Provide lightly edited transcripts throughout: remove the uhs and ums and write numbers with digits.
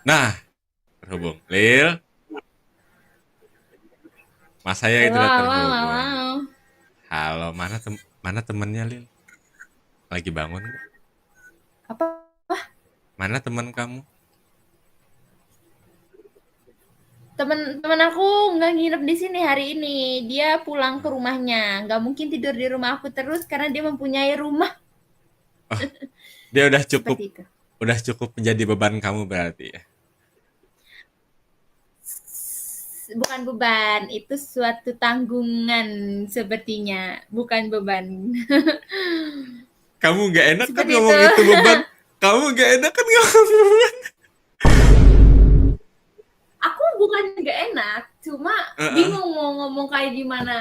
Nah, terhubung. Lil, mas saya itu Halo, udah halo, terhubung. halo. Halo, mana temennya Lil? Lagi bangun nggak? Apa? Mana teman kamu? Temen-temen aku nggak nginep di sini hari ini. Dia pulang ke rumahnya. Nggak mungkin tidur di rumah aku terus karena dia mempunyai rumah Oh, dia seperti itu. udah cukup menjadi beban kamu berarti ya. Bukan beban, itu suatu tanggungan sepertinya, bukan beban. Kamu nggak enak kan Seperti itu. ngomong itu beban. Kamu nggak enak kan ngomong beban. Aku bukan nggak enak, cuma Heeh. bingung mau ngomong kayak gimana.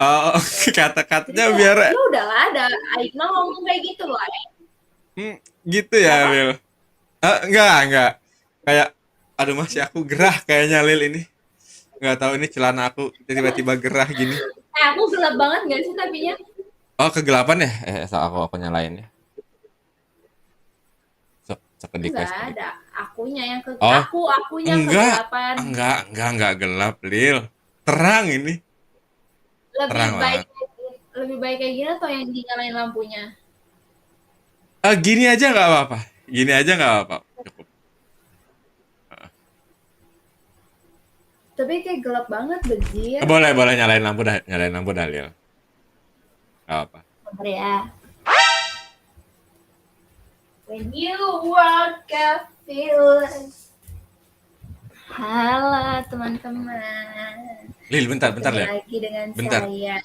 Oh, Jadi kata-katanya kayak biar ya udahlah, ada Aina ngomong kayak gitu loh. gitu ya, Kenapa? Lil. Enggak. Kayak aduh masih aku gerah kayaknya Lil ini. Nggak tahu ini celana aku tiba-tiba gerah gini. Aku gelap banget nggak sih tapinya? Oh, kegelapan ya? So aku nyalain ya. Sok kedikes Enggak kedik. ada. Oh, Akunya kegelapan. enggak gelap, Lil. Terang ini, Lebih terang baik banget. lebih baik kayak gini atau yang dinyalain lampunya? Gini aja nggak apa-apa. Gini aja nggak apa-apa. Cukup. Heeh. Tapi kayak gelap banget, bejir. Boleh nyalain lampu dah, Lil. Nggak apa. Bentar ya. When you walk, I feel. Halo teman-teman. Lil, bentar, Bertemu Lil. lagi dengan Bentar. saya.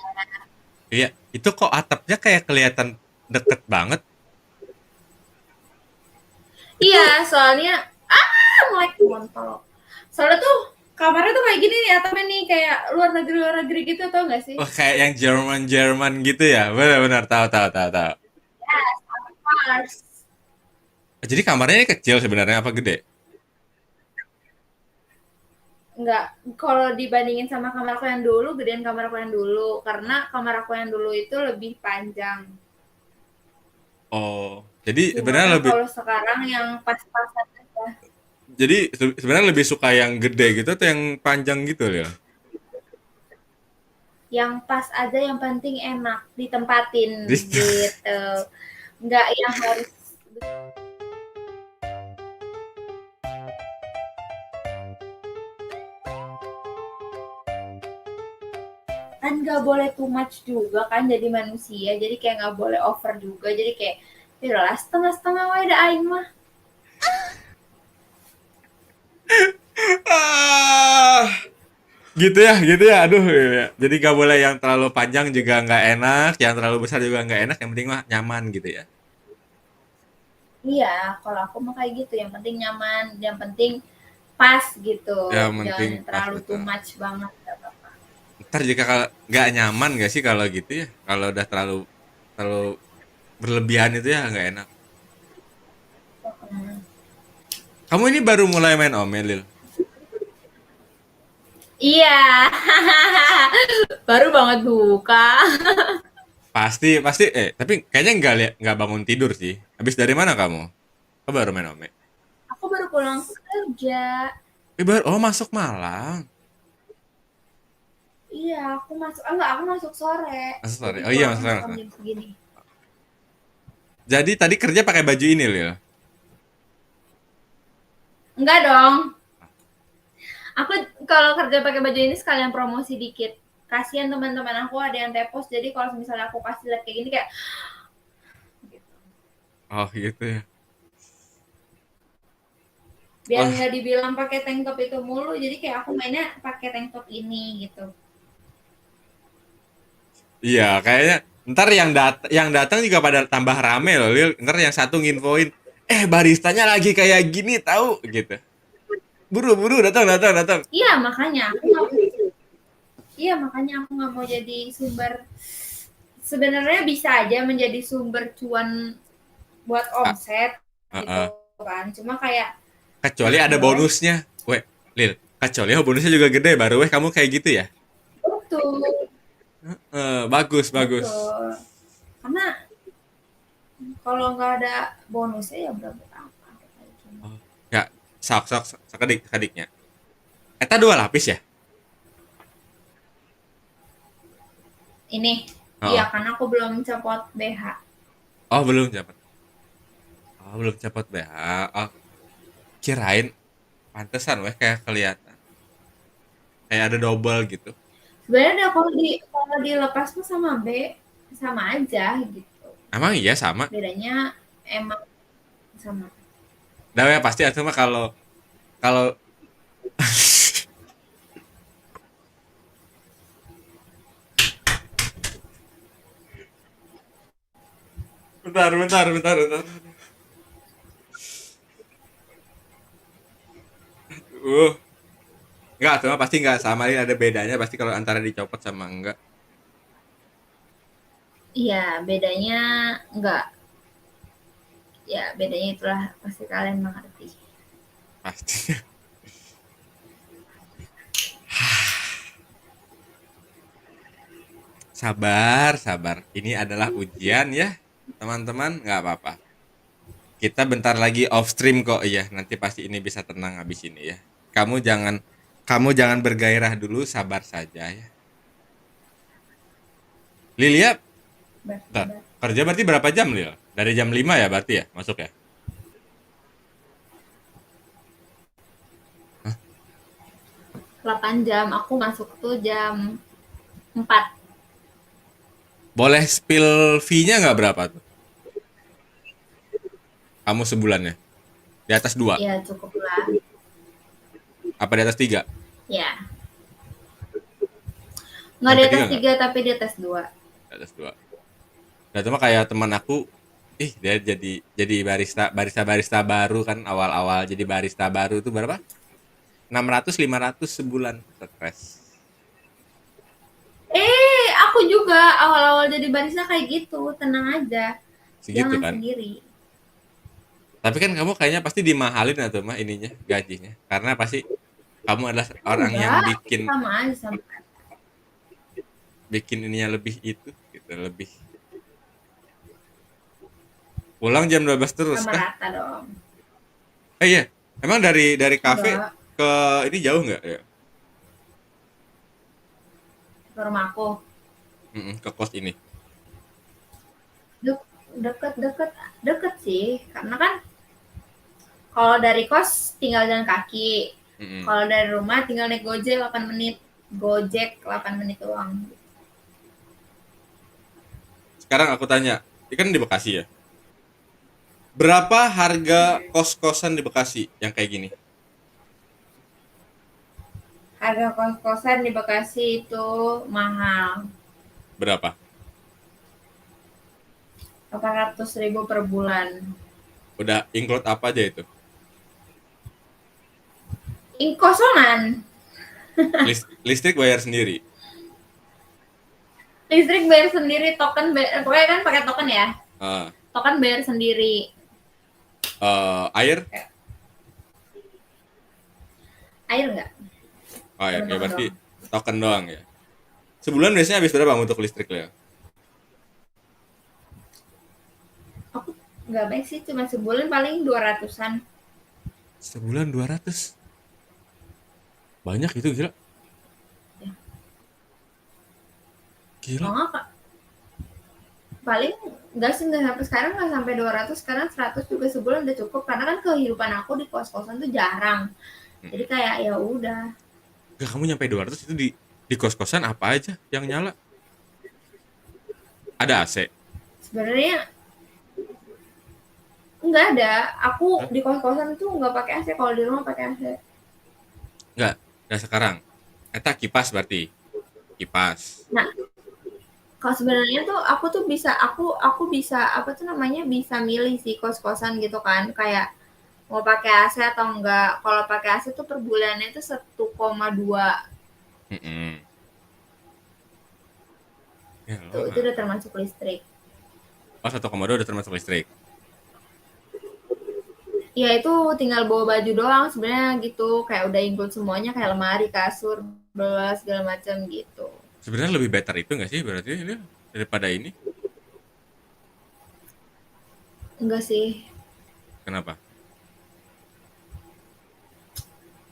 Iya, itu kok atapnya kayak kelihatan deket banget. Iya, Itu soalnya melek kontol. Soalnya tuh kamarnya tuh kayak gini nih atapnya nih kayak luar negeri gitu tau gak sih? kayak yang Jerman gitu ya. Benar-benar tahu. Yes, of course. Jadi kamarnya ini kecil sebenarnya apa gede? Enggak, kalau dibandingin sama kamar aku yang dulu, gedean kamar aku yang dulu. Karena kamar aku yang dulu itu lebih panjang. Oh, jadi Gimana sebenarnya lebih kalau sekarang yang pas-pasan aja. sebenarnya lebih suka yang gede gitu atau yang panjang gitu ya? Yang pas aja yang penting enak ditempatin Jadi gitu. Enggak yang harus kan nggak boleh too much juga kan jadi manusia jadi kayak nggak boleh over juga jadi kayak ya lah setengah-setengah wae da aing mah. ah, gitu ya. Aduh, ya. Jadi gak boleh yang terlalu panjang juga nggak enak, yang terlalu besar juga nggak enak. Yang penting mah nyaman gitu ya. Iya, kalau aku mah kayak gitu yang penting nyaman yang penting pas gitu Yang jangan penting pas terlalu too betul. much banget gak apa-apa. Ntar jika kalau nggak nyaman gak sih kalau gitu ya? Kalau udah terlalu berlebihan itu ya nggak enak. Hmm. Kamu ini baru mulai main Omel, Lil? Iya. Baru banget buka. Pasti. Tapi kayaknya nggak bangun tidur sih. Habis dari mana kamu? Oh, baru main Omel. Aku baru pulang kerja. Oh, masuk Malang. Iya, aku masuk sore. Masuk sore. Jadi Oh iya, masuk pulangnya Malang. malam jam segini. Jadi tadi kerja pakai baju ini, Lil. Enggak dong. Aku kalau kerja pakai baju ini sekalian promosi dikit. Kasihan teman-teman aku ada yang tepos, jadi kalau misalnya aku kasih lihat kayak gini kayak gitu. Oh, gitu ya. Biar Wah, nggak dibilang pakai tank top itu mulu, jadi kayak aku mainnya pakai tank top ini gitu. iya, kayaknya ntar yang datang juga pada tambah rame loh, Lil. Ntar yang satu nginfoin, baristanya lagi kayak gini tahu gitu. Buru-buru datang. Iya makanya aku nggak iya makanya aku nggak mau jadi sumber sebenarnya bisa aja menjadi sumber cuan buat Ah, omset ah, gitu ah. kan. Cuma kayak Kecuali ah ada boy bonusnya. Weh, Lil, kecuali bonusnya juga gede baru kamu kayak gitu ya. betul Bagus. betul karena kalau nggak ada bonusnya ya berapa apa Oh, ya. sok sakedik sakadiknya. Eta 2 lapis ya? Ini, iya Heeh. karena aku belum copot BH. Oh, belum dapat. Oh, belum dapat BH. Oh, kirain pantesan weh kayak kelihatan. Kayak ada double gitu. Sebenarnya kalau dilepas tuh sama B sama aja gitu. Emang iya sama? Bedanya emang sama. Dah ya pasti itu mah kalau kalau bentar. Uh, enggak, itu mah pasti enggak sama, ini ada bedanya pasti kalau antara dicopot sama enggak. Iya, bedanya enggak. Ya, bedanya itulah pasti kalian mengerti. Pasti. Sabar. Ini adalah ujian ya, teman-teman. Nggak apa-apa. Kita bentar lagi off stream kok ya. Nanti pasti ini bisa tenang habis ini ya. Kamu jangan kamu jangan bergairah dulu, sabar saja ya. Lilia, bentar. Sabar. Kerja berarti berapa jam, Lil? Dari jam 5 ya berarti ya, masuk ya? 8 jam, aku masuk tuh jam 4. Boleh spill fee-nya nggak berapa tuh? Kamu sebulannya? Di atas 2? Ya, cukup lah. Apa di atas 3? Ya, nggak di Sampai 3 atas nggak? 3 tapi di atas 2. Di atas 2. Nah, itu mah kayak teman aku, ih dia jadi barista baru kan, awal-awal jadi barista baru itu berapa? 600 500 sebulan, stres. Aku juga awal-awal jadi barista kayak gitu, tenang aja. Segitu Jangan kan. sendiri. Tapi kan kamu kayaknya pasti dimahalin atau mah ininya, gajinya. Karena pasti kamu adalah orang yang Enggak, bikin sama aja sama. bikin ininya lebih itu gitu, lebih. Pulang jam 12 terus Sama kah? rata dong. Iya. Emang dari kafe Enggak, ke ini jauh nggak ya? ke rumah aku. Ke kos ini. Deket, deket, deket sih. Karena kan kalau dari kos tinggal jalan kaki. Mm-mm. Kalau dari rumah tinggal naik Gojek 8 menit. Gojek 8 menit doang. Sekarang aku tanya, ini kan di Bekasi ya. Berapa harga kos-kosan di Bekasi yang kayak gini? Harga kos-kosan di Bekasi itu mahal. Berapa? 800.000 per bulan. Udah include apa aja itu? Kosongan. Listrik bayar sendiri. Listrik bayar sendiri, token pokoknya kan pakai token ya. Uh, Token bayar sendiri. Air? Air enggak? Oh ya, Cuma ya token berarti doang. token doang ya. Sebulan biasanya habis berapa untuk listrik ya? Aku nggak baik sih, cuma sebulan paling 200-an. Sebulan 200. Banyak itu gila. Ya. Gila. Oh, enggak, paling nggak sih, nggak sampai sekarang, nggak sampai 200, sekarang 100 juga sebulan udah cukup karena kan kehidupan aku di kos-kosan tuh jarang, jadi Mm-mm. kayak ya udah. Gak, kamu nyampe 200 itu di kos-kosan apa aja yang nyala? Ada AC? Sebenarnya nggak ada, aku Hah? di kos-kosan tuh nggak pakai AC, kalau di rumah pakai AC. Enggak, enggak sekarang. Eta kipas berarti. Kipas. Nah, kalau sebenarnya tuh aku bisa apa tuh namanya, bisa milih sih kos-kosan gitu kan, kayak mau pakai AC atau enggak. Kalau pakai AC tuh per bulannya tuh 1,2 Mm-mm. Ya, tuh, itu udah termasuk listrik. oh, 1,2 udah termasuk listrik. Ya itu tinggal bawa baju doang sebenarnya gitu, kayak udah include semuanya, kayak lemari, kasur, belas segala macam gitu. Sebenarnya lebih better itu nggak sih berarti ini daripada ini? Enggak sih, Kenapa?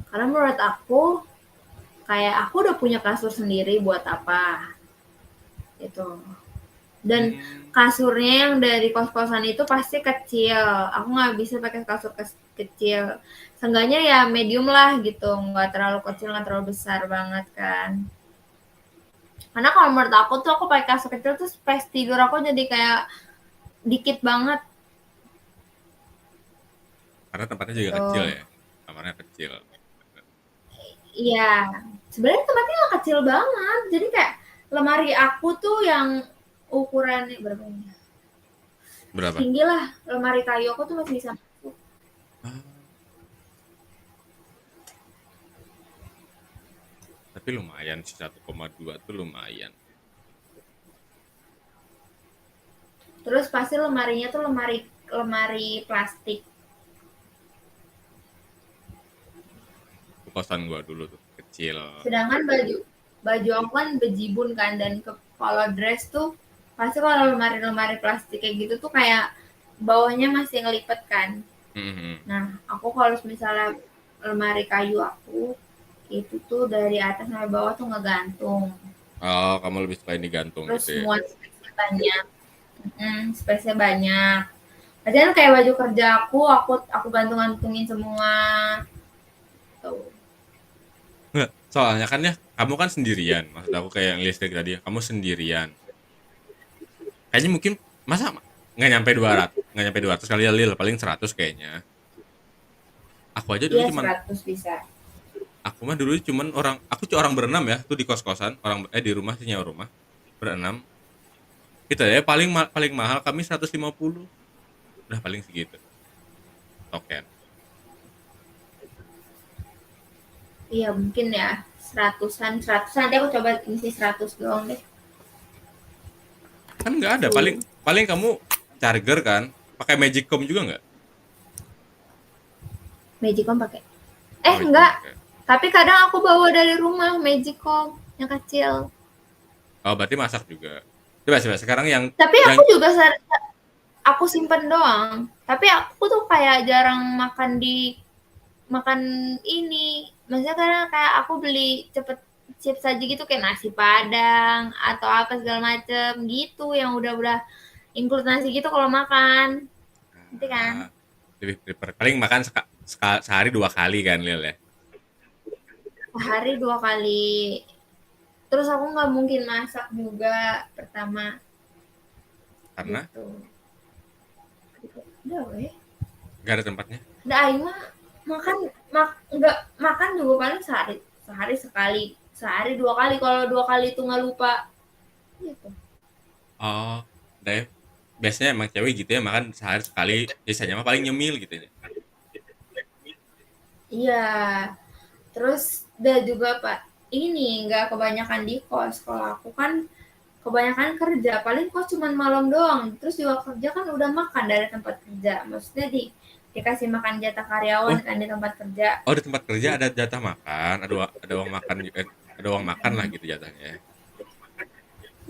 Karena menurut aku kayak aku udah punya kasur sendiri buat apa gitu. Dan Hmm, kasurnya yang dari kos-kosan itu pasti kecil. Aku nggak bisa pakai kasur kecil. Seenggaknya ya medium lah gitu, nggak terlalu kecil, nggak terlalu besar banget kan. Karena kalau menurut aku tuh aku pakai kasur kecil tuh space tidur aku jadi kayak dikit banget karena tempatnya juga kecil tuh. ya, kamarnya kecil. Iya, sebenarnya tempatnya nggak kecil banget. Jadi kayak lemari aku tuh yang ukurannya berapa ini? Berapa? Tinggi lah, lemari kayu aku tuh masih bisa masuk. Ah, tapi lumayan sih 1,2 tuh lumayan. Terus pasti lemarinya tuh lemari lemari plastik. Kosan gua dulu tuh kecil. Sedangkan baju baju aku kan bejibun kan dan kalau dress tuh pasti kalau lemari-lemari plastik kayak gitu tuh kayak bawahnya masih ngelipet kan. Mhm. Nah, aku kalau misalnya lemari kayu aku itu tuh dari atas sampai bawah tuh ngegantung. Oh, kamu lebih suka ini gantung Terus gitu ya? muat space-nya banyak. Space-nya banyak. Padahal kayak baju kerja aku gantung-gantungin semua tuh. Nggak, soalnya kan ya kamu kan sendirian. Maksud aku kayak yang listrik tadi, kamu sendirian. Kayaknya mungkin masa nggak nyampe 200, nggak nyampe 200 kali ya Lil, paling 100 kayaknya. Aku aja dulu Iya cuman 100 bisa. aku mah dulu cuman aku cuma orang berenam ya, tuh di kos-kosan, di rumah sih nyewa rumah. Berenam. Kita ya paling mahal kami 150. Udah paling segitu. Token. Iya mungkin ya seratusan nanti aku coba isi 100 doang deh Kan nggak ada, paling tuh. paling kamu charger kan, pakai Magicom juga nggak? Magicom pakai Oh, Magicom enggak, pakai. tapi kadang aku bawa dari rumah Magicom yang kecil, Oh, berarti masak juga. Coba coba sekarang tapi yang aku juga aku simpen doang, tapi aku tuh kayak jarang makan ini, maksudnya karena kayak aku beli cepet chips aja gitu kayak nasi padang atau apa segala macem gitu yang udah include nasi gitu kalau makan nanti kan ah, lebih prefer paling makan sehari 2 kali kan Lil ya. sehari 2 kali. Terus aku nggak mungkin masak juga pertama Karena gitu. Udah weh. nggak ada tempatnya. Udah aing mah makan nggak makan juga paling sehari sehari sekali sehari 2 kali kalau 2 kali itu nggak lupa gitu. Oh, deh. Biasanya emang cewek gitu ya makan sehari sekali, biasanya mah paling nyemil gitu ya. Iya. Terus udah juga pak ini nggak kebanyakan di kos. Kalau aku kan kebanyakan kerja paling kos cuma malam doang. Terus juga kerja kan udah makan dari tempat kerja. Maksudnya dikasih makan jatah karyawan Oh, kan di tempat kerja. oh di tempat kerja ada jatah makan, ada uang makan, ada uang makan lah gitu jatahnya ya.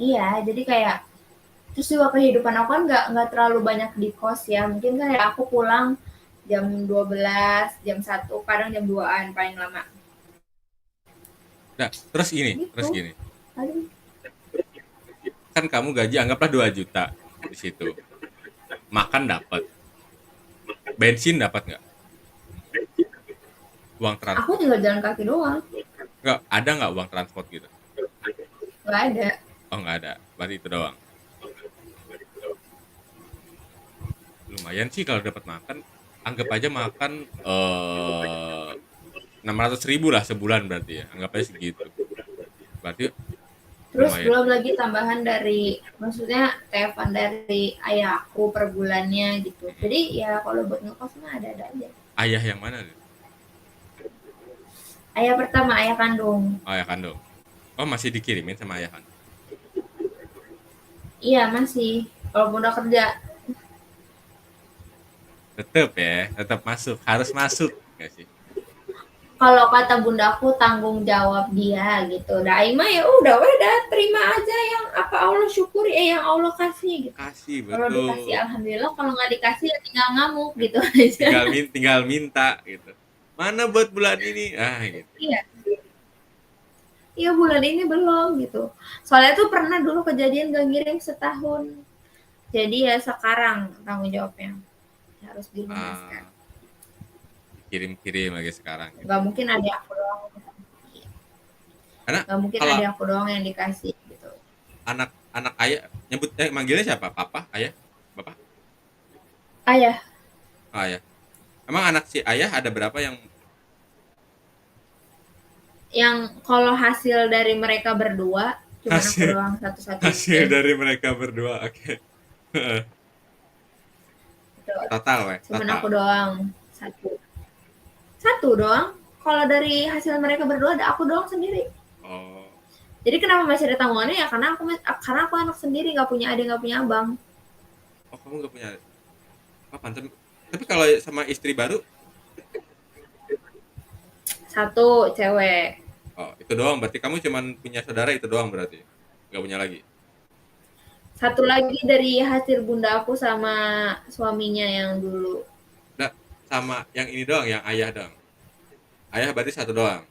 Iya, jadi kayak terus juga kehidupan aku kan nggak terlalu banyak di kos ya. Mungkin kayak aku pulang jam 12 jam 1 kadang jam 2-an paling lama. Nah, terus Gitu. gini. Aduh. Kan kamu gaji anggaplah 2 juta di situ. Makan dapat, bensin dapat nggak? Uang Aku transport. tinggal jalan kaki doang. Nggak uang transport gitu? Nggak ada. Oh, nggak ada. Berarti itu doang. Lumayan sih kalau dapat makan. Anggap aja makan 600.000 lah sebulan berarti ya. Anggap aja segitu. Berarti Terus lumayan. belum lagi tambahan dari maksudnya telepon dari ayahku per bulannya gitu. Mm-mm. Jadi ya kalau buat ngekos mah ada-ada aja. Ayah yang mana nih? Ayah pertama, ayah kandung. Oh, ayah kandung. Oh, masih dikirimin sama ayah kandung. Iya masih. Walaupun udah kerja. Tetep ya, tetap masuk. Harus masuk. Nggak sih? Kalau kata bundaku tanggung jawab dia gitu. Dah mah ya udah udah terima aja yang apa Allah syukuri yang Allah kasih gitu. Kasih, Kalau dikasih betul. alhamdulillah, kalau nggak dikasih ya tinggal ngamuk gitu aja. Tinggal minta gitu. Mana buat bulan ini? Ah, gitu. Iya, iya bulan ini belum gitu. Soalnya tuh pernah dulu kejadian gak ngirim setahun. Jadi ya sekarang tanggung jawabnya harus dilunaskan. Ah, dikirim-kirim lagi sekarang gitu. Gak mungkin ada aku doang. Karena Gak mungkin kalau ada aku doang yang dikasih gitu. anak ayah nyebut manggilnya siapa? Papa, ayah, bapak? Ayah, Oh, ayah. Emang anak si ayah ada berapa yang yang kalau hasil dari mereka berdua, cuman aku hasil doang hasil satu-satunya. dari mereka berdua? Oke. Gitu. Total ya, Cuman total. aku doang satu. Satu doang. Kalau dari hasil mereka berdua ada aku doang sendiri. Oh, Jadi kenapa masih ada tanggungannya ya karena aku anak sendiri nggak punya adik nggak punya abang. oh kamu nggak punya apa? Tapi kalau sama istri baru, Satu cewek. oh itu doang. Berarti kamu cuman punya saudara itu doang berarti, nggak punya lagi. Satu lagi dari hasil bunda aku sama suaminya yang dulu. Nggak, sama yang ini doang, yang ayah doang. Ayah berarti satu doang.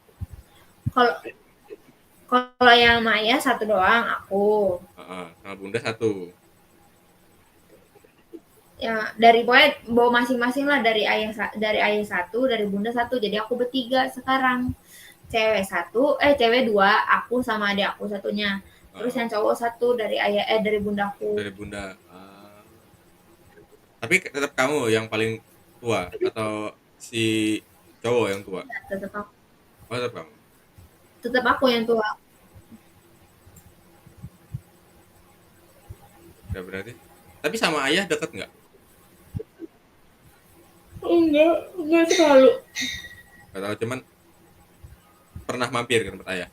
Kalau kalau yang Maya satu doang aku. Heeh, sama bunda satu. Ya dari pokoknya bawa masing-masing lah dari ayah satu dari bunda satu jadi aku bertiga sekarang cewek satu cewek dua aku sama adik aku satunya terus Heeh, yang cowok satu dari ayah dari bundaku. dari bunda. Ah. Tapi tetap kamu yang paling tua atau si cowok yang tua? tetap aku Oh, tetap kamu. tetap aku yang tua. Ya berarti. Tapi sama ayah deket nggak? Enggak terlalu. Gak tahu, cuman pernah mampir ke tempat ayah.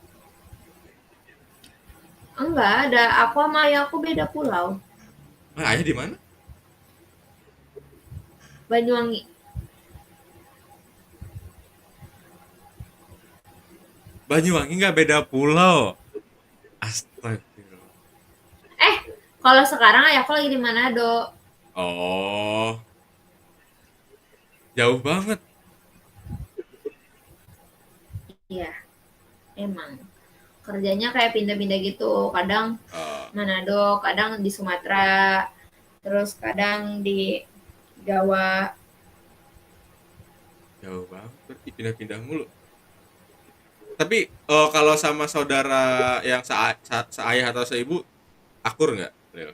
Enggak ada aku sama ayah aku beda pulau. Ah, ayah di mana? Banyuwangi. Banyuwangi nggak beda pulau. Astagfirullah. eh Kalau sekarang ayah aku lagi di Manado. Oh, jauh banget. Iya emang kerjanya kayak pindah-pindah gitu kadang Oh, Manado kadang di Sumatera terus kadang di Jawa. jauh banget. Berarti pindah-pindah mulu. Tapi kalau sama saudara yang seayah atau seibu, akur nggak, Leo?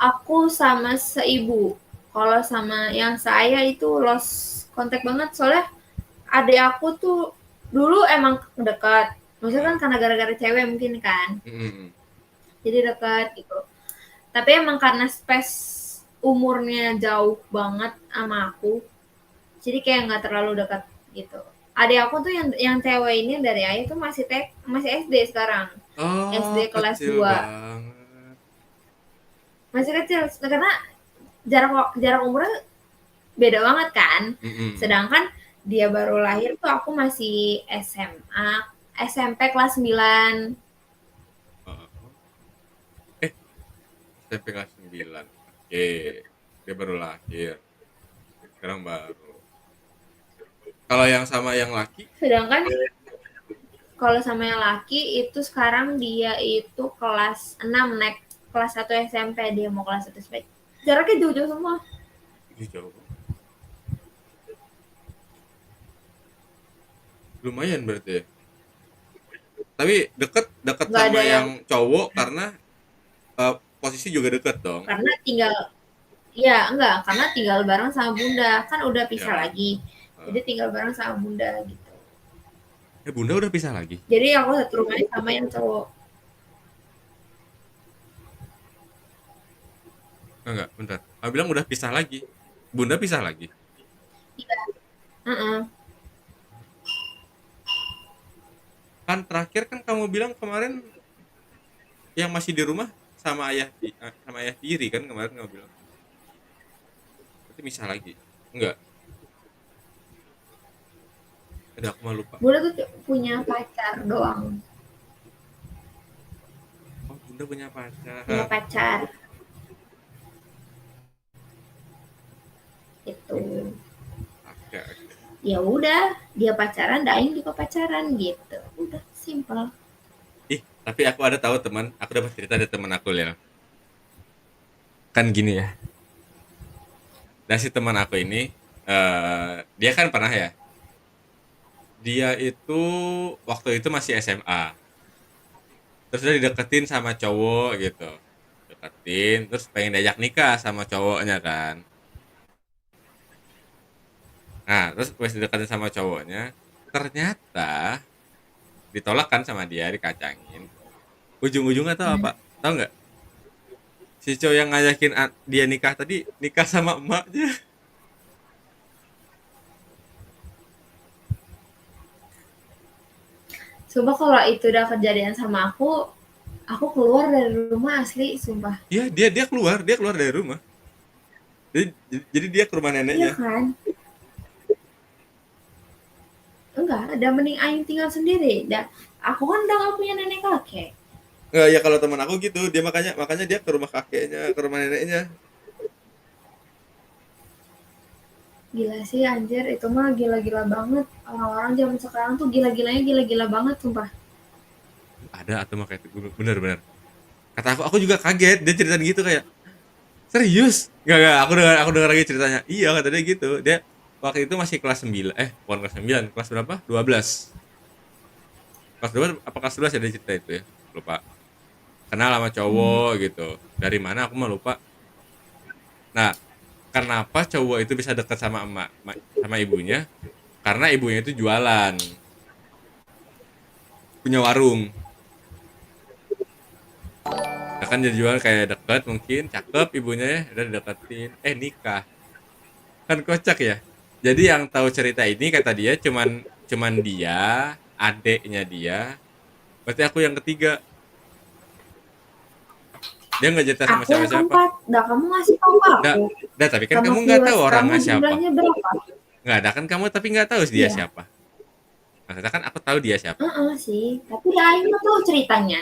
Aku sama seibu. Kalau sama yang saya itu lost kontak banget soalnya adik aku tuh dulu emang dekat. Maksudnya kan Ah, karena gara-gara cewek mungkin kan. mm-mm. Jadi dekat gitu. Tapi emang karena space umurnya jauh banget sama aku, jadi kayak nggak terlalu dekat gitu. Adik aku tuh yang cewek ini dari ayah tuh masih SD sekarang. Oh, SD kelas kecil 2. banget. Masih kecil karena jarak jarak umurnya beda banget kan. Mm-mm. Sedangkan dia baru lahir tuh aku masih SMA, SMP kelas 9. Oh. Eh, SMP kelas 9. Oke, dia baru lahir. Sekarang baru. Kalau yang sama yang laki, Sedangkan kalau sama yang laki itu sekarang dia itu kelas 6 naik kelas 1 SMP dia mau kelas 1 SMP. Jaraknya jauh-jauh semua. ini jauh banget. Lumayan berarti ya. Tapi deket deket Nggak sama ada yang yang cowok karena posisi juga deket dong. karena tinggal ya enggak karena tinggal bareng sama bunda kan udah pisah Ya. lagi. Jadi eh. tinggal bareng sama bunda gitu. Bunda udah pisah lagi. Jadi aku satu rumahnya sama yang cowok. Enggak, bentar. Kamu bilang udah pisah lagi. Bunda pisah lagi. Iya. Uh-uh. Kan terakhir kan kamu bilang kemarin yang masih di rumah sama ayah tiri kan kemarin kamu bilang. Berarti pisah lagi. Enggak. Ada aku mah lupa. Bunda tuh punya pacar doang. Oh, Bunda punya Punya pacar. pacar itu. Oke, oke. Ya udah, dia pacaran, Daing juga pacaran gitu. Udah simple. Ih, tapi aku ada tahu teman, aku dapat cerita dari teman aku ya. Kan gini ya. Dan si teman aku ini dia kan pernah ya. Dia itu waktu itu masih SMA. Terus dia dideketin sama cowok gitu. Deketin, terus pengen diajak nikah sama cowoknya kan. Nah, terus pas dideketin sama cowoknya, ternyata ditolak kan sama dia, dikacangin. Ujung-ujungnya tau Hmm. apa? Tahu nggak? Si cowok yang ngajakin dia nikah tadi nikah sama emaknya. Sumpah kalau itu udah kejadian sama aku keluar dari rumah asli, sumpah. Iya, dia keluar dari rumah. Jadi dia ke rumah Iya neneknya. kan? Enggak, ada mending Aing tinggal sendiri. Aku kan udah gak punya nenek kakek. Nggak, ya kalau teman aku gitu, dia makanya makanya dia ke rumah kakeknya, ke rumah neneknya. Gila sih anjir, itu mah gila-gila banget. Orang-orang zaman sekarang tuh gila-gilanya gila-gila banget, sumpah. Ada atau makanya itu bener-bener. Kata aku juga kaget dia cerita gitu kayak serius. Nggak, aku dengar lagi ceritanya. Iya kata dia gitu. Dia waktu itu masih kelas 9, bukan kelas 9, kelas berapa? 12. Kelas 12 apa kelas 11 ya dia cerita itu ya. Lupa. Kenal sama Hmm. cowok gitu. Dari mana aku mah lupa. Nah, kenapa cowok itu bisa dekat sama sama ibunya? Karena ibunya itu jualan, punya warung. Nah, kan dia jual kayak deket mungkin, cakep ibunya ya, udah dideketin, nikah. Kan kocak ya. Jadi yang tahu cerita ini kata dia cuman cuman dia, adeknya dia, berarti aku yang ketiga. Dia nggak cerita sama Aku yang siapa-siapa. keempat. Dah kamu ngasih tahu ke Nggak, aku. dah tapi kan Sama kamu nggak tahu viewers kamu orangnya siapa. jumlahnya berapa? Nggak ada kan kamu tapi nggak tahu dia Iya. siapa. Maksudnya kan aku tahu dia siapa. Sih. Tapi ya Aing mah tahu ceritanya.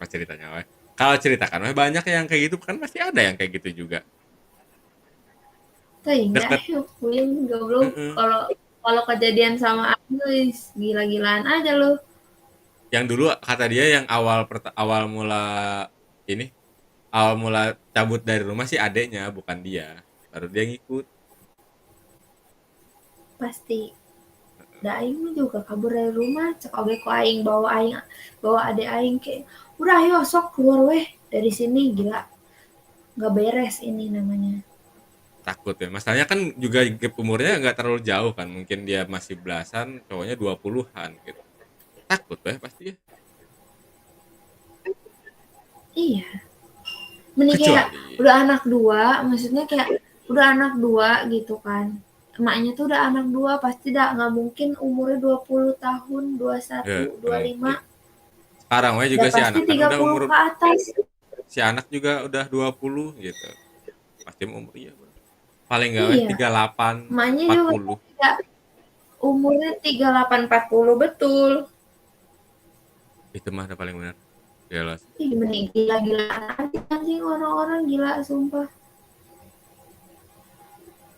Pas ceritanya weh. Kalau ceritakan weh banyak yang kayak gitu kan pasti ada yang kayak gitu juga. Tuh indah, Deket. Win, goblok. Heeh. Kalau kalau kejadian sama aku, gila-gilaan aja lu. Yang dulu kata dia yang awal mula ini awal mula cabut dari rumah sih adeknya bukan dia. Baru dia ngikut. Pasti. Da aing mah juga kabur dari rumah, cek oge ku aing, bawa adek aing kayak, udah ayo sok keluar weh dari sini, gila. Nggak beres ini namanya. Takut ya. Masalahnya kan juga gap umurnya nggak terlalu jauh kan. Mungkin dia masih belasan, cowoknya 20-an gitu. Takut ya pasti ya. Iya. Mending kayak Kecuali udah anak dua, maksudnya kayak udah anak dua gitu kan. Emaknya tuh udah anak dua, pasti dah nggak mungkin umurnya 20 tahun, 21, lima. mungkin. Sekarang we juga Udah si pasti anak kan udah 30 umur ke atas. si anak juga udah 20 gitu. Pasti umur iya. Paling nggak weh Iya, 38, emaknya juga 40. kayak umurnya 38-40 betul. Itu mah udah paling benar. Jelas. Ih, mending gila-gilaan aja anjing orang-orang gila sumpah.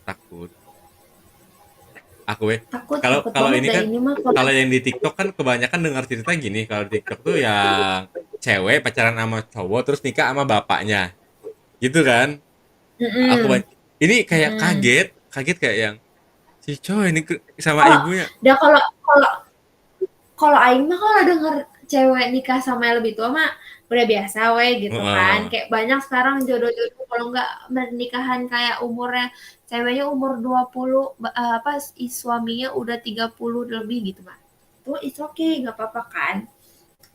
Takut. Aku weh. Takut Kalau takut kalau banget ini dah kan ini mah kalau kalau yang di TikTok kan kebanyakan dengar cerita gini, kalau di TikTok tuh yang cewek pacaran sama cowok terus nikah sama bapaknya. Gitu kan? Aku mm-mm, ini kayak mm-mm. kaget, kaget kayak yang si cowok ini sama Kalau ibunya. dah kalau kalau aing mah kalau denger cewek nikah sama yang lebih tua mah udah biasa weh gitu kan. Heeh. Kayak banyak sekarang jodoh-jodoh kalau nggak pernikahan kayak umurnya ceweknya umur 20 apa suaminya udah 30 lebih gitu mah. Itu it's okay, nggak apa-apa kan.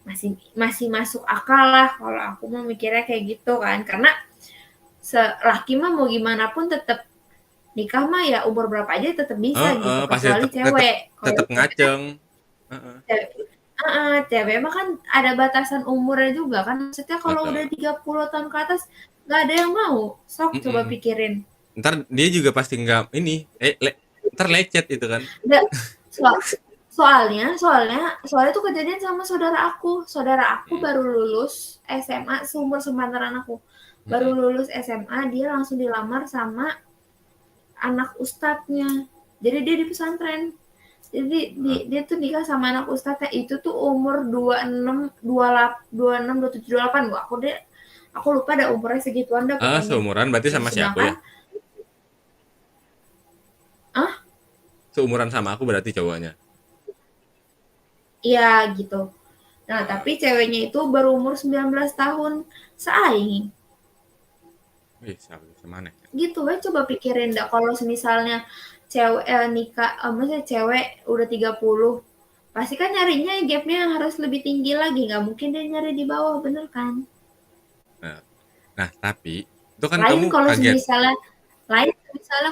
Masih masih masuk akal lah kalau aku mau mikirnya kayak gitu kan. Karena laki mah mau gimana pun tetap nikah mah ya umur berapa aja tetap bisa Heeh, gitu pasti kecuali tetep tetep cewek. Kalau tetep ngaceng. Heeh, cewek mah kan ada batasan umurnya juga kan. Maksudnya kalau udah betul. 30 tahun ke atas nggak ada yang mau. Sok coba Mhm. pikirin. Ntar dia juga pasti nggak ini, ntar lecet itu kan. Nggak, so- soalnya tuh kejadian sama saudara aku. Saudara aku Mhm, baru lulus SMA seumur sepantaran aku. Baru mhm. lulus SMA dia langsung dilamar sama anak ustadznya. Jadi dia di pesantren. Jadi Heeh. dia tuh nikah sama anak ustadznya itu tuh umur 26, 26, 27, 28 gua. Aku lupa dah umurnya segituan dah pokoknya. Seumuran berarti sama si aku ya? Sedangkan ah Seumuran sama aku berarti cowoknya? iya gitu. Nah, Heeh. tapi ceweknya itu baru umur 19 tahun. Seaing. Wih, semana ya? Gitu we coba pikirin dah kalau misalnya cewek nikah maksudnya cewek udah 30 pasti kan nyarinya gapnya harus lebih tinggi lagi, nggak mungkin dia nyari di bawah, bener kan? Nah, nah, tapi itu kan Lain kamu kalau kaget. misalnya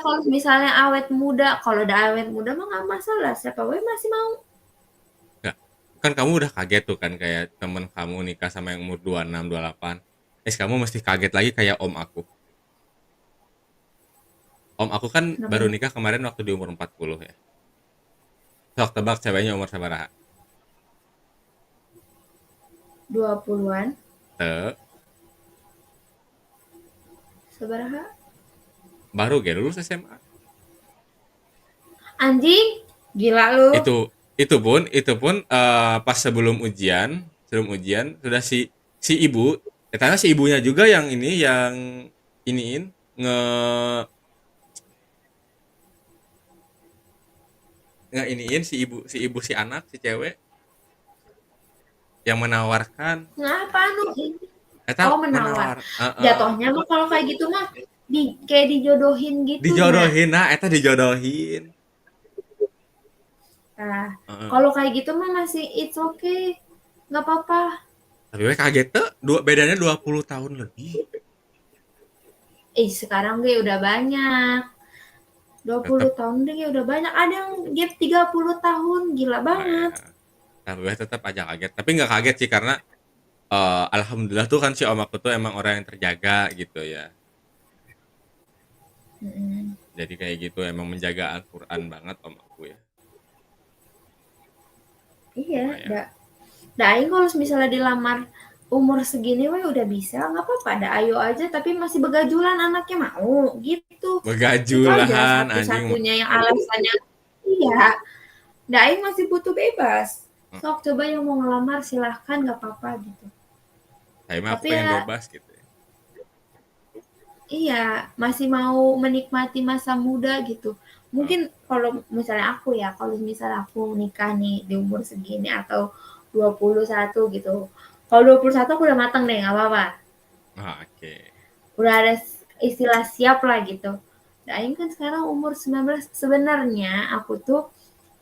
kalau misalnya awet muda, kalau udah awet muda mah nggak masalah, siapa we masih mau. Nggak, kan kamu udah kaget tuh kan kayak temen kamu nikah sama yang umur 26, 28. Kamu mesti kaget lagi kayak om aku. Om aku kan Kenapa baru tuh? nikah kemarin waktu di umur 40 ya. Sok tebak ceweknya umur sabaraha? 20-an. Te, Sabaraha? baru ge lulus SMA. Anjing, gila lu. Itu pun pas sebelum ujian sudah si ibu, ternyata si ibunya juga yang iniin nge nge iniin si ibu si anak si cewek yang menawarkan. Ngapa anu? Eta Oh, menawar. menawar, Jatuhnya mah kalau kayak gitu mah kayak dijodohin gitunya. dijodohin, nah eta dijodohin. Nah, Heeh. kalau kayak gitu mah masih it's okay. Nggak apa-apa. Tapi we kaget tuh, bedanya 20 tahun lebih. Sekarang gue udah banyak. 20 Tetap tahun deh udah banyak. Ada yang gap 30 tahun. Gila banget. ya. Tapi we tetap aja kaget. Tapi nggak kaget sih karena alhamdulillah tuh kan si om aku tuh emang orang yang terjaga gitu ya. Mm-mm. Jadi kayak gitu emang menjaga Al-Qur'an banget om aku ya. Iya, Lumayan. dah aing kalau misalnya dilamar umur segini weh udah bisa, nggak apa-apa, dah ayo aja tapi masih begajulan anaknya mau gitu. Itu aja Begajulan anjing. satu-satunya yang alasannya. Iya, dah aing masih butuh bebas. Sok coba yang mau ngelamar silahkan nggak apa-apa gitu. Saya mah aku Tapi pengen ya bebas gitu ya. iya, masih mau menikmati masa muda gitu. Heeh. Mungkin kalau misalnya aku ya, kalau misalnya aku nikah nih di umur segini atau 21 gitu. Kalau 21 aku udah matang deh, nggak apa-apa. Oke. Udah ada istilah siap lah gitu. Nah, ini kan sekarang umur 19, sebenarnya aku tuh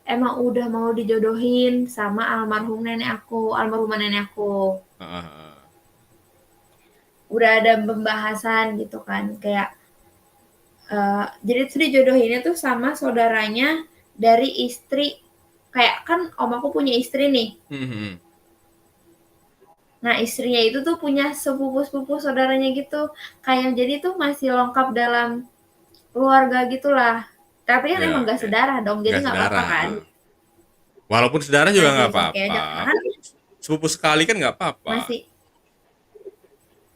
emang udah mau dijodohin sama almarhumah nenek aku. Heeh, heeh. Udah ada pembahasan gitu kan, kayak jadi tuh dijodohinnya tuh sama saudaranya dari istri, kayak kan om aku punya istri nih. Mhm, mhm. Nah istrinya itu tuh punya sepupu-sepupu saudaranya gitu, kayak jadi tuh masih lengkap dalam keluarga gitulah. Tapi kan Ya, emang gak oke. sedarah dong, jadi Nggak nggak sedarah, apa-apa kan. heeh. Walaupun sedarah juga Masih nggak oke aja karena apa-apa. kan Sepupu sekali kan nggak apa-apa. masih,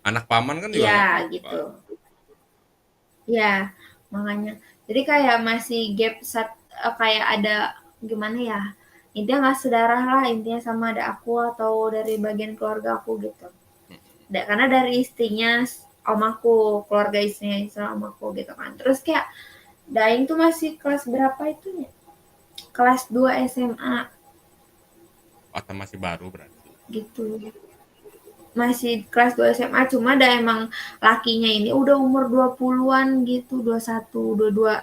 Anak paman kan juga nggak ya apa-apa. gitu. Ya, makanya. Jadi kayak masih gap kayak ada gimana ya? Intinya nggak sedarah lah intinya sama ada aku atau dari bagian keluarga aku gitu. Karena dari istrinya om aku, keluarga istrinya sama om aku gitu kan. Terus kayak Daing tuh masih kelas berapa itu ya? Kelas 2 SMA Atau masih baru berarti. gitu. Masih kelas 2 SMA cuma ada emang lakinya ini udah umur 20-an gitu, 21, 22.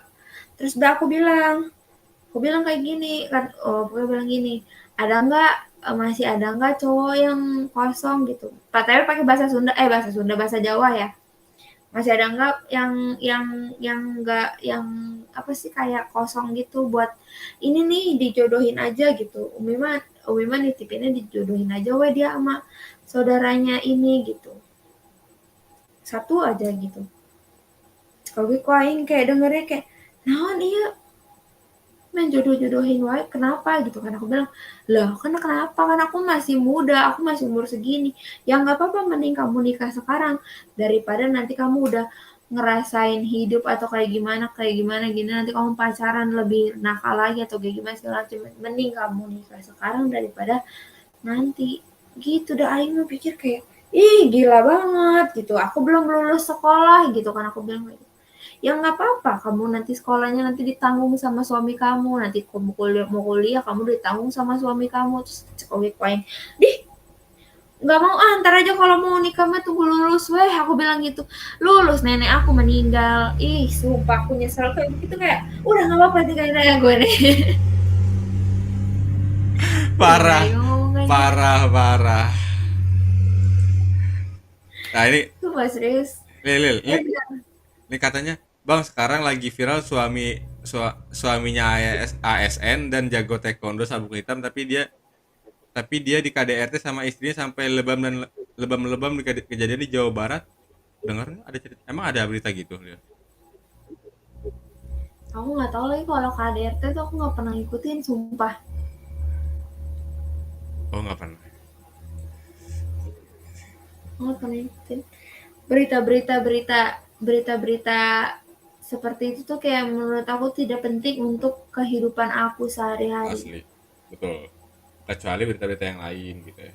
Terus udah aku bilang kayak gini kan, oh aku bilang gini, ada nggak masih ada nggak cowok yang kosong gitu, tapi pakai bahasa Jawa ya, masih ada nggak yang nggak yang apa sih kayak kosong gitu buat ini nih dijodohin aja gitu. Umi mah nitipinnya dijodohin aja weh dia sama saudaranya ini gitu, satu aja gitu. Kalau gue kok aing kayak dengernya kayak naon iya main jodoh-jodohin wae kenapa gitu kan, aku bilang lah kan kenapa, kan aku masih muda, aku masih umur segini, ya nggak apa-apa mending kamu nikah sekarang daripada nanti kamu udah ngerasain hidup atau kayak gimana gini, nanti kamu pacaran lebih nakal lagi atau kayak gimana segala macam, mending kamu nikah sekarang daripada nanti, gitu. Dah aing mah pikir kayak, ih gila banget gitu, aku belum lulus sekolah gitu kan, aku bilang kayak gitu. Ya nggak apa-apa, kamu nanti sekolahnya nanti ditanggung sama suami kamu, nanti kamu mau kuliah kamu ditanggung sama suami kamu. Terus cek oke poin, dih nggak mau ah, ntar aja kalau mau nikah mah tunggu lulus weh, aku bilang gitu. Lulus nenek aku meninggal, ih sumpah aku nyesel kayak begitu, kayak udah nggak apa-apa nikahin aja gue nih. Pusing Parah, aja ngomong kayak gitu. parah, parah. Nah ini, Sumpah serius. Lil, Ya bilang, ini katanya, Bang sekarang lagi viral suaminya ASN dan jago taekwondo sabuk hitam, tapi dia di KDRT sama istrinya sampai lebam-lebam di kejadian di Jawa Barat. Dengar nggak ada cerita? Emang ada berita gitu, Lil? aku nggak tahu lagi kalau KDRT tuh aku nggak pernah ngikutin, sumpah. Oh nggak pernah. Aku nggak pernah ngikutin. Berita-berita seperti itu tuh kayak menurut aku tidak penting untuk kehidupan aku sehari-hari. Asli, betul. Kecuali berita-berita yang lain gitu ya.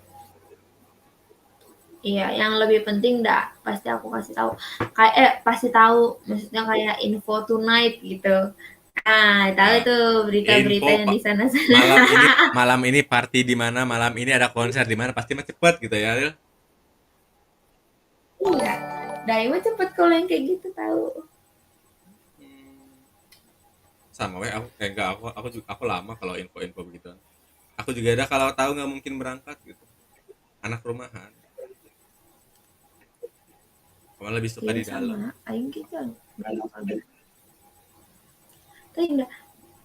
Iya, yang lebih penting dah pasti aku kasih tahu. Kayak pasti tahu, maksudnya kayak info tonight gitu. Ah, tahu Ah, tuh berita-berita info yang Pak, di sana-sana. malam ini party di mana, malam ini ada konser di mana, pasti mah cepet gitu ya, Lil. Iya, Dai mah cepet kalau yang kayak gitu tahu. Hmm, sama weh aku, enggak, aku juga aku lama kalau info-info begitu. Aku juga ada kalau tahu nggak mungkin berangkat gitu. Anak rumahan, malah lebih suka Iya di dalam. sama, aing gitu. Tapi enggak,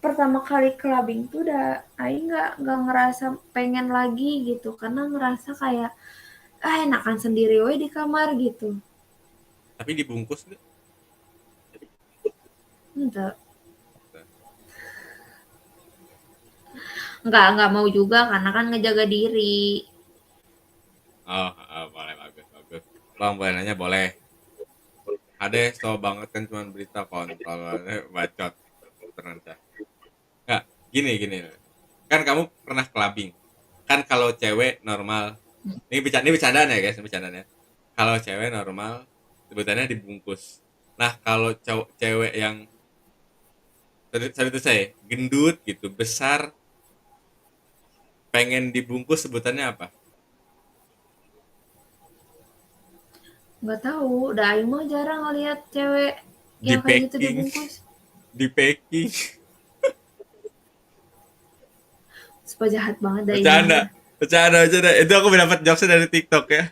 pertama kali clubbing tuh udah aing nggak ngerasa pengen lagi gitu, karena ngerasa kayak ah enakan sendiri we di kamar gitu. Tapi dibungkus nggak? Enggak, nggak mau juga karena kan ngejaga diri. Oh, boleh, bagus, bagus. Bang, boleh nanya boleh. Ada so banget kan cuman berita kontol, bacot ternyata. Nggak, gini. Kan kamu pernah clubbing. Kan kalau cewek normal, ini bercandaan ya guys, ini bercandaan ya. Kalau cewek normal, sebutannya dibungkus. Nah, kalau cewek yang sorry itu saya gendut gitu, besar, pengen dibungkus sebutannya apa? Nggak tahu, udah aing mah jarang ngeliat cewek Di yang kayak gitu packing, dibungkus. di packing. Supaya jahat banget dah ini Bercanda, mah. bercanda. Itu aku dapat jokesnya dari TikTok ya.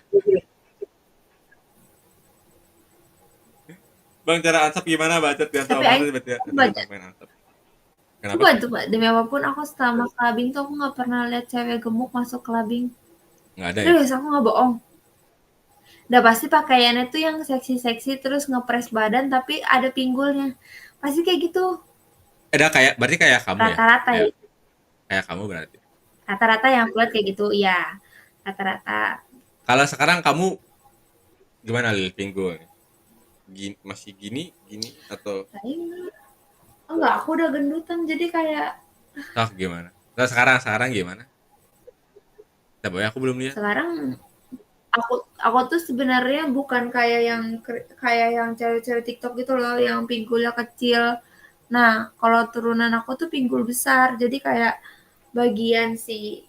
Bang, cara ansap gimana? Bacot ganti Tapi omongan aing tiba-tiba baca, main ansap. Kenapa? coba tuh Pak, demi apapun aku selama clubbing tuh aku nggak pernah lihat cewek gemuk masuk clubbing. Nggak ada ya? Serius, aku nggak bohong. Udah pasti pakaiannya tuh yang seksi-seksi terus ngepres badan tapi ada pinggulnya. Pasti kayak gitu. Kayak berarti kayak kamu ya? Rata-rata ya. Kayak kamu berarti. Rata-rata yang aku lihat kayak gitu, iya. Rata-rata. Kalau sekarang kamu gimana Lil pinggul? Masih gini atau Nah, enggak, aku udah gendutan jadi kayak gimana? Nah, sekarang gimana? Coba ya, aku belum lihat. sekarang aku tuh sebenarnya bukan kayak yang cewek-cewek TikTok gitu loh yang pinggulnya kecil. Nah, kalau turunan aku tuh pinggul besar. Jadi kayak bagian si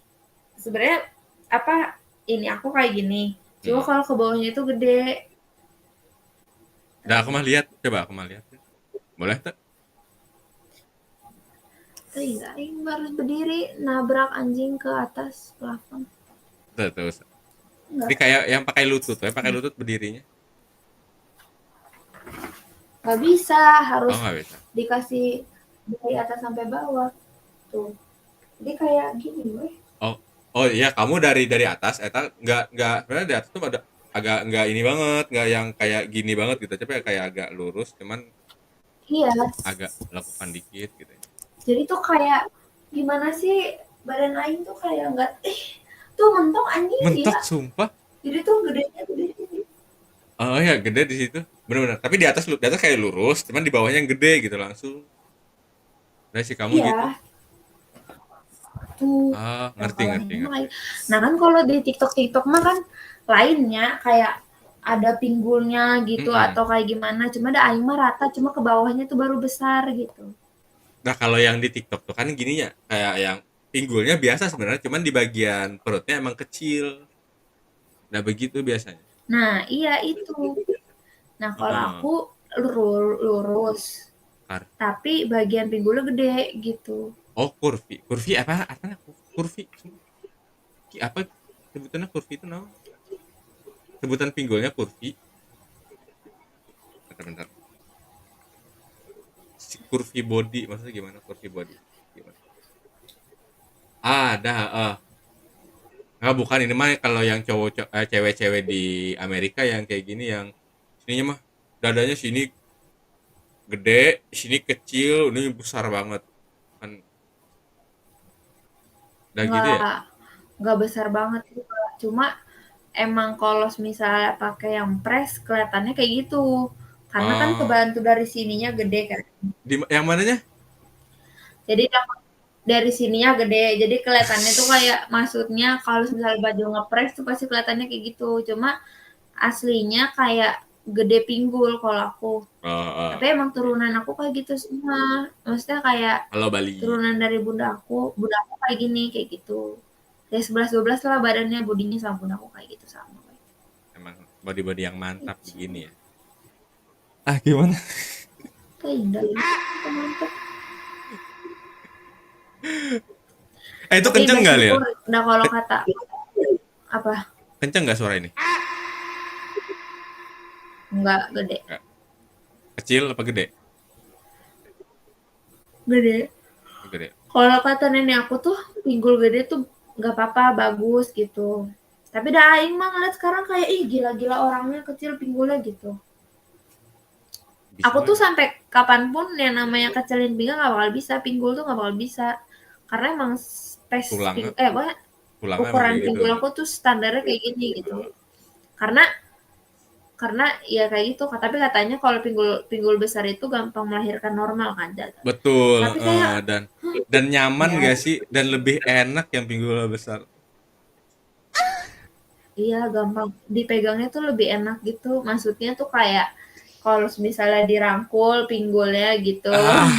sebenarnya apa ini aku kayak gini. Cuma Hmm. kalau ke bawahnya itu gede. Udah Kayak aku mah gitu. lihat, coba aku mah lihat. Boleh tuh? Tuh enggak, aing baru berdiri nabrak anjing ke atas plafon. Tuh. Ini Enggak, kayak yang pakai lutut, ya, pakai lutut berdirinya. nggak bisa, Oh, harus nggak bisa. dikasih dari atas sampai bawah. Tuh. Jadi kayak gini, weh. Oh, oh iya, kamu dari atas, nggak, sebenarnya di atas tuh ada agak nggak ini banget, nggak yang kayak gini banget gitu, tapi kayak agak lurus, cuman Iya. agak lekukan dikit gitu ya. Jadi tuh kayak gimana sih badan aing tuh kayak nggak tuh mentok anjing Mentok gila. sumpah. Jadi tuh gedenya gede. Oh ya, gede di situ. Benar-benar. Tapi di atas kayak lurus, cuman di bawahnya yang gede gitu langsung. Dari si kamu gitu. Iya, tuh. Ah, Nah, ngerti kalau ngerti ini mah ngerti. nah kan kalau di TikTok mah kan lainnya kayak ada pinggulnya gitu Mm-mm. atau kayak gimana, cuma ada aing mah rata, cuma ke bawahnya tuh baru besar gitu. Nah, kalau yang di TikTok tuh kan gini ya, kayak yang pinggulnya biasa sebenarnya, cuman di bagian perutnya emang kecil. Nah, begitu biasanya. Nah, iya itu. Nah, kalau Heeh. aku lurus, Kar- tapi bagian pinggulnya gede gitu. Oh, kurvi. Kurvi apa? Artinya kurvi. Apa sebutannya kurvi itu naon? Sebutan pinggulnya kurvi. Bentar-bentar. Si kurvi body maksudnya gimana kurvi body? Gimana? Ada, heeh. Enggak, bukan ini mah kalau yang cewek-cewek di Amerika yang kayak gini yang sininya mah dadanya sini gede, sini kecil, ini besar banget. Kan udah gitu ya? Nggak, nggak besar banget juga. Cuma emang kalau misalnya pakai yang press kelihatannya kayak gitu. Karena kan Oh, kebantu dari sininya gede kan. yang mananya? Jadi dari sininya gede. Jadi kelihatannya tuh kayak maksudnya kalau misalnya baju ngepres tuh pasti kelihatannya kayak gitu. Cuma aslinya kayak gede pinggul kalau aku. Oh, oh. Tapi emang turunan aku kayak gitu semua. Maksudnya kayak Halo Bali. turunan dari bunda aku kayak gini, kayak gitu. Kayak 11-12 lah badannya, bodinya sama bunda aku kayak gitu sama. Emang body-body yang mantap Gitu. begini ya. Ah, gimana? Kayak indah ya. Mantap. Itu Tapi kenceng nggak, Lil? bersyukur, nah kalau kata apa? Kenceng nggak suara ini? Enggak gede. Nggak. Kecil apa gede? Gede. Oh, gede. Kalau kata nenek aku tuh pinggul gede tuh nggak apa-apa, bagus gitu. Tapi dah aing mah ngeliat sekarang kayak ih gila-gila orangnya kecil pinggulnya gitu. Bisa Aku tuh weh. sampai kapanpun yang namanya kecilin pinggang nggak bakal bisa, pinggul tuh nggak bakal bisa. Karena emang tes Tulangnya, apa tulangnya emang ukuran kayak gitu. pinggul aku tuh standarnya kayak gini gitu. Karena karena ya kayak gitu, tapi katanya kalau pinggul pinggul besar itu gampang melahirkan normal kan. Betul, Tapi kayak dan nyaman ya gak sih? Dan lebih enak yang pinggul besar. iya gampang dipegangnya tuh lebih enak gitu. Maksudnya tuh kayak kalau misalnya dirangkul pinggulnya gitu. Ah,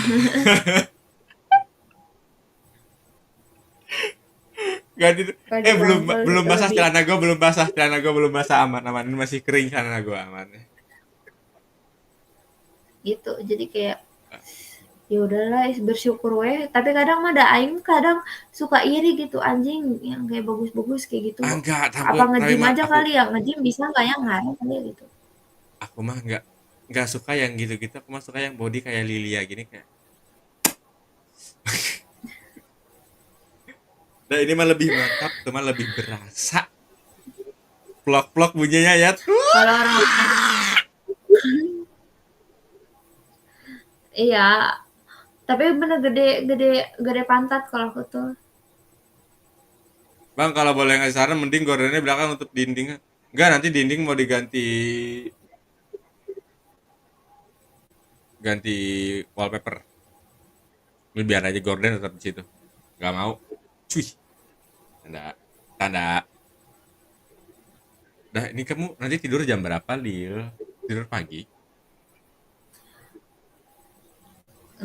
gak di, Kalau belum dirangkul belum gitu basah lebih celana gue, belum basah celana gue, belum basah, aman aman, ini masih kering celana gue, aman. gitu. Jadi kayak ya udahlah bersyukur weh. Tapi kadang mah ada aing kadang suka iri gitu anjing yang kayak bagus-bagus kayak gitu. Ah, enggak, Apa tapi nge-gym mah aja kali ya? Nge-gym bisa nggak ya nggak kali ya gitu. aku mah nggak suka yang gitu-gitu. Aku mah suka yang body kayak Lilia gini kayak. Nah, ini mah lebih mantap, tuh mah lebih berasa. Plok-plok bunyinya ya. Kalau orang iya, tapi bener gede gede gede pantat kalau aku tuh. Bang, kalau boleh ngasih saran, mending gordennya belakang untuk dinding. Enggak, nanti dinding mau diganti ganti wallpaper. Ini biar aja gorden tetap di situ. Nggak mau. Cuy. Tanda. Tanda. Dah, ini kamu nanti tidur jam berapa, Lil? Tidur pagi?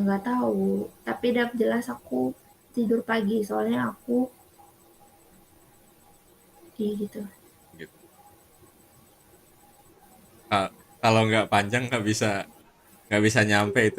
Nggak tahu, tapi udah jelas aku tidur pagi soalnya aku iya gitu. Gitu. Kalau nggak panjang nggak bisa nyampe itu